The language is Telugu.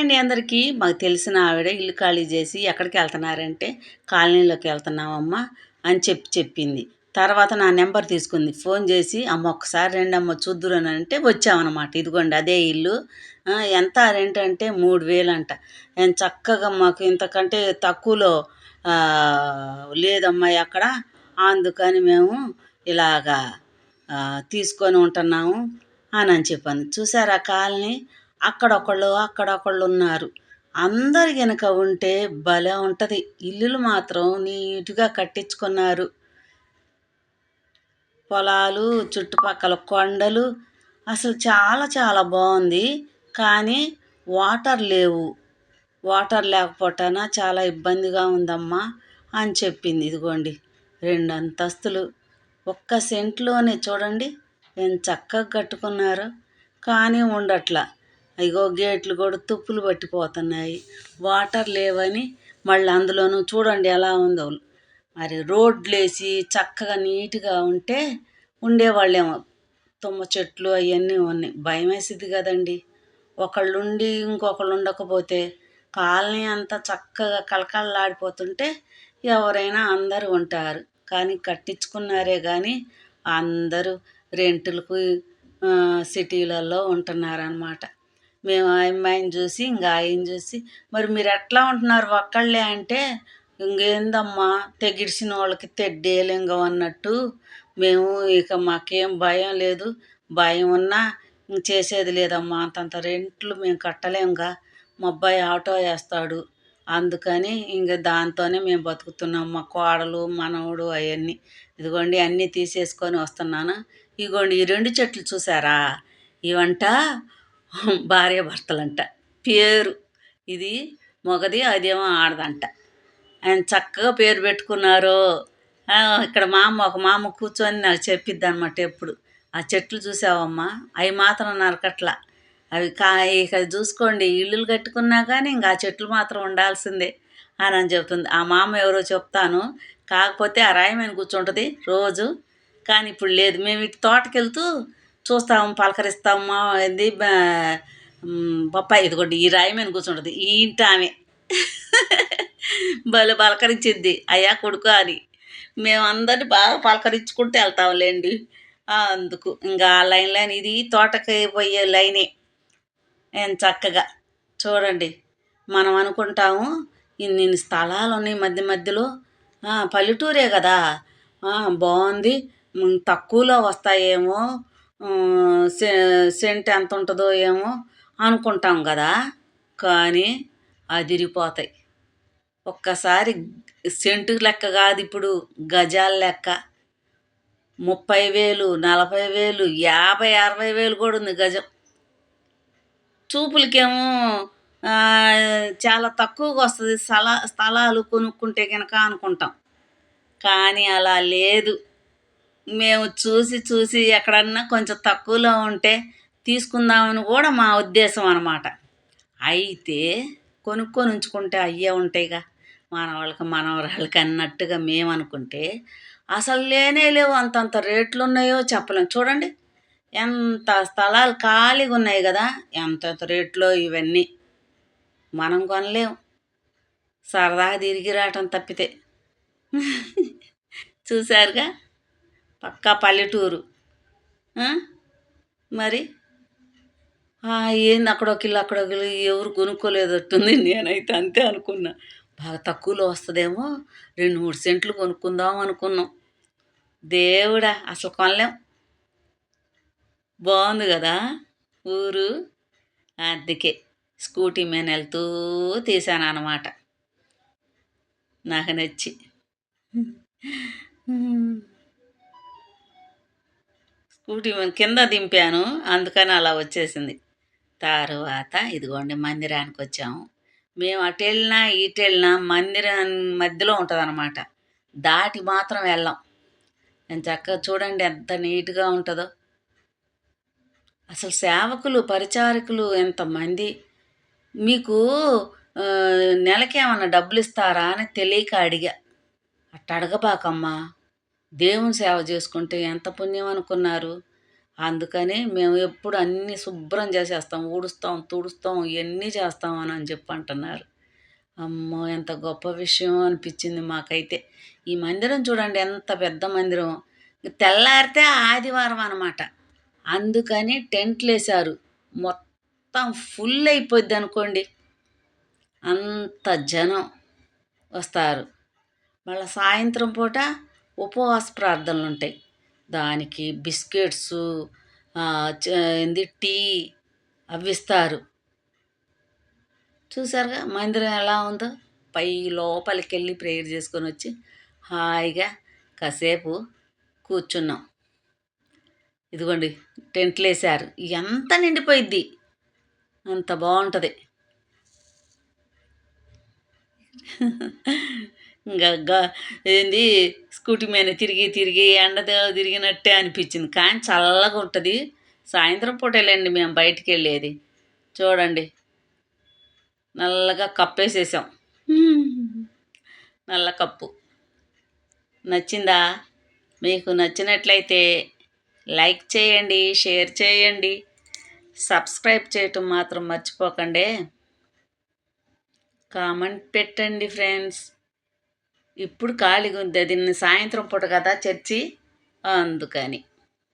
అండి అందరికీ. మాకు తెలిసిన ఆవిడ ఇల్లు ఖాళీ చేసి ఎక్కడికెళ్తున్నారంటే, "కాలనీలోకి వెళ్తున్నామమ్మా" అని చెప్పింది. తర్వాత నా నెంబర్ తీసుకుంది. ఫోన్ చేసి, "అమ్మ ఒక్కసారి రండమ్మ చూద్దురనంటే" వచ్చామనమాట. ఇదిగోండి అదే ఇల్లు. ఎంత రెంట్ అంటే 3000 అంట. చక్కగా మాకు ఇంతకంటే తక్కువలో లేదమ్మా ఎక్కడ. అందుకని మేము ఇలాగా తీసుకొని ఉంటున్నాము అని చెప్పాను. చూసారా కాలనీ? అక్కడొకళ్ళు ఉన్నారు. అందరు గనక ఉంటే భలే ఉంటది. ఇల్లులు మాత్రం నీట్‌గా కట్టించుకున్నారు. పొలాలు, చుట్టుపక్కల కొండలు అసలు చాలా చాలా బావుంది. కానీ వాటర్ లేవు. వాటర్ లేకపోవటాన చాలా ఇబ్బందిగా ఉందమ్మా అని చెప్పింది. ఇదిగోండి 2 అంతస్తులు. ఒక్క సెంట్‌లోనే చూడండి చక్కగా కట్టుకున్నారో. కానీ ఉండట్లా. ఇగో గేట్లు కూడా తుప్పులు పట్టిపోతున్నాయి. వాటర్ లేవని మళ్ళీ అందులోనూ చూడండి ఎలా ఉందో. మరి రోడ్లేసి చక్కగా నీట్‌గా ఉంటే ఉండేవాళ్ళేమో. తుమ్మ చెట్లు అవన్నీ ఉన్నాయి. భయమేసిద్ది కదండీ! ఒకళ్ళుండి ఇంకొకళ్ళు ఉండకపోతే కాలనీ అంతా చక్కగా కళకళలాడిపోతుంటే ఎవరైనా అందరూ ఉంటారు. కానీ కట్టించుకున్నారే కానీ అందరూ రెంటులకు సిటీలలో ఉంటున్నారనమాట. మేము ఆ అమ్మాయిని చూసి ఇంకా ఆయన్ని చూసి, "మరి మీరు ఎట్లా ఉంటున్నారు ఒక్కళ్ళే" అంటే, "ఇంకేందమ్మా తెగిడిసిన వాళ్ళకి తెడ్డేలింగం అన్నట్టు మేము ఇక మాకేం భయం లేదు. భయం ఉన్నా చేసేది లేదమ్మా. అంతంత రెంట్లు మేము కట్టలేముగా. మా అబ్బాయి ఆటో వేస్తాడు. అందుకని ఇంక దాంతోనే మేము బతుకుతున్నాం. మా కోడలు మనవడు అవన్నీ. ఇదిగోండి అన్నీ తీసేసుకొని వస్తున్నాను. ఇదిగోండి ఈ 2 చెట్లు చూసారా? ఇవంట భార్యాభర్తలంట. పేరు ఇది మగది, అదేమో ఆడదంట. ఆయన చక్కగా పేరు పెట్టుకున్నారు. ఇక్కడ ఒక మా అమ్మ కూర్చొని నాకు చెప్పిద్ది అనమాట ఎప్పుడు. "ఆ చెట్లు చూసావమ్మా? అవి మాత్రం నరకట్లా. అవి ఇక చూసుకోండి ఇల్లులు కట్టుకున్నా కానీ ఇంకా ఆ చెట్లు మాత్రం ఉండాల్సిందే" అని చెప్తుంది. ఆ మా అమ్మ ఎవరో చెప్తాను. కాకపోతే ఆ రాయి మీద కూర్చుంటుంది రోజు. కానీ ఇప్పుడు లేదు. మేము ఇటు తోటకెళ్తూ చూస్తాము, పలకరిస్తాము. ఏంది బొప్పాయి ఇదిగోండి ఈ రాయి మీద కూర్చుంటుంది ఈ ఇంటి ఆమె. భలే పలకరించిద్ది అయ్యా కొడుకు అని. మేమందరిని బాగా పలకరించుకుంటూ వెళ్తాంలేండి. అందుకు ఇంకా ఆ లైన్లో ఇది తోటకి పోయే లైనే. చక్కగా చూడండి. మనం అనుకుంటాము ఇన్ని స్థలాలు ఉన్నాయి మధ్య మధ్యలో. పల్లెటూరే కదా బాగుంది. తక్కువలో వస్తాయేమో, సెంట్ ఎంత ఉంటుందో ఏమో అనుకుంటాం కదా. కానీ అదిరిపోతాయి. ఒక్కసారి సెంటు లెక్క కాదు, ఇప్పుడు గజాల లెక్క. 30,000, 40,000, 50,000, 60,000 కూడా ఉంది గజం. చూపులకేమో చాలా తక్కువగా వస్తుంది స్థలాలు కొనుక్కుంటే కనుక అనుకుంటాం. కానీ అలా లేదు. మేము చూసి ఎక్కడన్నా కొంచెం తక్కువలో ఉంటే తీసుకుందామని కూడా మా ఉద్దేశం అనమాట. అయితే కొనుక్కొని ఉంచుకుంటే అయ్యే ఉంటాయిగా మనవాళ్ళకి మనవరాళ్ళకి అన్నట్టుగా మేము అనుకుంటే అసలు లేవు. అంతంత రేట్లు ఉన్నాయో చెప్పలేం. చూడండి ఎంత స్థలాలు ఖాళీగా ఉన్నాయి కదా. ఎంత రేట్లో ఇవన్నీ మనం కొనలేము. సరదాగా తిరిగి రావటం తప్పితే. చూశారుగా పక్కా పల్లెటూరు. మరి ఏంది అక్కడొకిల్లు అక్కడొకిల్లు ఎవరు కొనుక్కోలేదట్టుంది. నేనైతే అంతే అనుకున్నా. బాగా తక్కువలో వస్తుందేమో 2, 3 సెంట్లు కొనుక్కుందాం అనుకున్నాం. దేవుడా అసలు కొనలేం. బాగుంది కదా ఊరు. అందుకే స్కూటీ మీద వెళ్తూ తీసాను అన్నమాట నాకు నచ్చి. స్కూటీ కింద దింపాను అందుకని అలా వచ్చేసింది. తర్వాత ఇదిగోండి మందిరానికి వచ్చాము. మేము అటు వెళ్ళినా ఇటు వెళ్ళినా మందిరం మధ్యలో ఉంటుంది అన్నమాట. దాటి మాత్రం వెళ్ళాం. నేను చక్కగా చూడండి ఎంత నీట్గా ఉంటుందో. అసలు సేవకులు పరిచారకులు ఎంతమంది. మీకు నెలకి ఏమన్నా డబ్బులు ఇస్తారా అని తెలియక అడిగా. అట్ట అడగబాకమ్మా. దేవుని సేవ చేసుకుంటే ఎంత పుణ్యం అనుకున్నారు. అందుకని మేము ఎప్పుడు అన్నీ శుభ్రం చేసేస్తాం, ఊడుస్తాం, తుడుస్తాం, ఇవన్నీ చేస్తాం అని చెప్పి అంటున్నారు. అమ్మో! ఎంత గొప్ప విషయం అనిపించింది మాకైతే. ఈ మందిరం చూడండి ఎంత పెద్ద మందిరం. తెల్లారితే ఆదివారం అనమాట. అందుకని టెంట్లేశారు. మొత్తం ఫుల్ అయిపోద్ది అనుకోండి. అంత జనం వస్తారు. మళ్ళా సాయంత్రం పూట ఉపవాస ప్రార్థనలుంటాయి. దానికి బిస్కెట్సు, ఏంది టీ అవ్విస్తారు. చూసారుగా మందిరం ఎలా ఉందో. పై లోపలికెళ్ళి ప్రేయర్ చేసుకొని వచ్చి హాయిగా కాసేపు కూర్చున్నాం. ఇదిగోండి టెంట్లేసారు. ఎంత నిండిపోయిద్ది, అంత బాగుంటుంది. ఇంకా ఏంది స్కూటీ మీద తిరిగి తిరిగి ఎండతో తిరిగినట్టే అనిపించింది. కానీ చల్లగా ఉంటుంది. సాయంత్రం పూట వెళ్ళండి మేము బయటికి వెళ్ళేది. చూడండి నల్లగా కప్పేసేసాం. నల్ల కప్పు. నచ్చిందా? మీకు నచ్చినట్లయితే లైక్ చేయండి, షేర్ చేయండి, సబ్స్క్రైబ్ చేయటం మాత్రం మర్చిపోకండి. కామెంట్ పెట్టండి ఫ్రెండ్స్. ఇప్పుడు ఖాళీగా ఉంది, అది సాయంత్రం పూట కదా చర్చి, అందుకని.